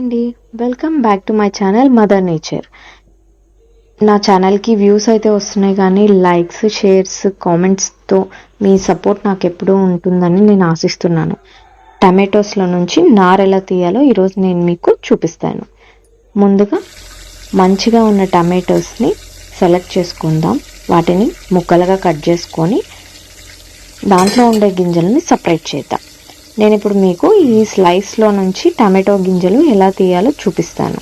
అండి, welcome back to my channel mother nature. నా ఛానల్కి వ్యూస్ అయితే వస్తున్నాయి, కానీ లైక్స్, షేర్స్, కామెంట్స్తో మీ సపోర్ట్ నాకు ఎప్పుడూ ఉంటుందని నేను ఆశిస్తున్నాను. టమాటోస్లో నుంచి నార్ ఎలా తీయాలో ఈరోజు నేను మీకు చూపిస్తాను. ముందుగా మంచిగా ఉన్న టమాటోస్ని సెలెక్ట్ చేసుకుందాం. వాటిని ముక్కలుగా కట్ చేసుకొని దాంట్లో ఉండే గింజలని సపరేట్ చేద్దాం. నేను ఇప్పుడు మీకు ఈ స్లైస్లో నుంచి టమాటో గింజలు ఎలా తీయాలో చూపిస్తాను.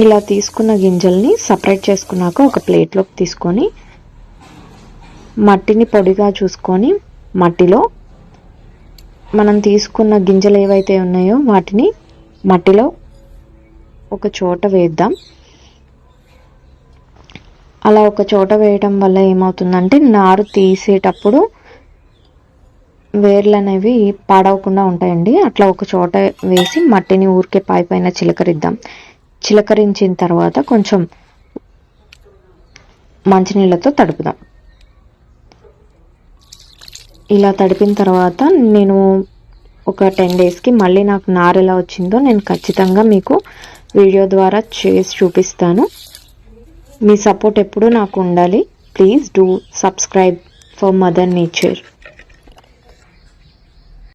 ఇలా తీసుకున్న గింజల్ని సపరేట్ చేసుకున్నాక ఒక ప్లేట్లోకి తీసుకొని మట్టిని పొడిగా చూసుకొని మట్టిలో మనం తీసుకున్న గింజలు ఏవైతే ఉన్నాయో వాటిని మట్టిలో ఒక చోట వేద్దాం. అలా ఒక చోట వేయటం వల్ల ఏమవుతుందంటే నారు తీసేటప్పుడు వేర్లు అనేవి పాడవకుండా ఉంటాయండి. అట్లా ఒక చోట వేసి మట్టిని ఊరికే పైన చిలకరిద్దాం. చిలకరించిన తర్వాత కొంచెం మంచినీళ్ళతో తడుపుదాం. ఇలా తడిపిన తర్వాత నేను ఒక 10 డేస్కి మళ్ళీ నాకు నారు ఎలా వచ్చిందో నేను ఖచ్చితంగా మీకు వీడియో ద్వారా చేసి చూపిస్తాను. మీ సపోర్ట్ ఎప్పుడూ నాకు ఉండాలి. Please do subscribe for mother nature.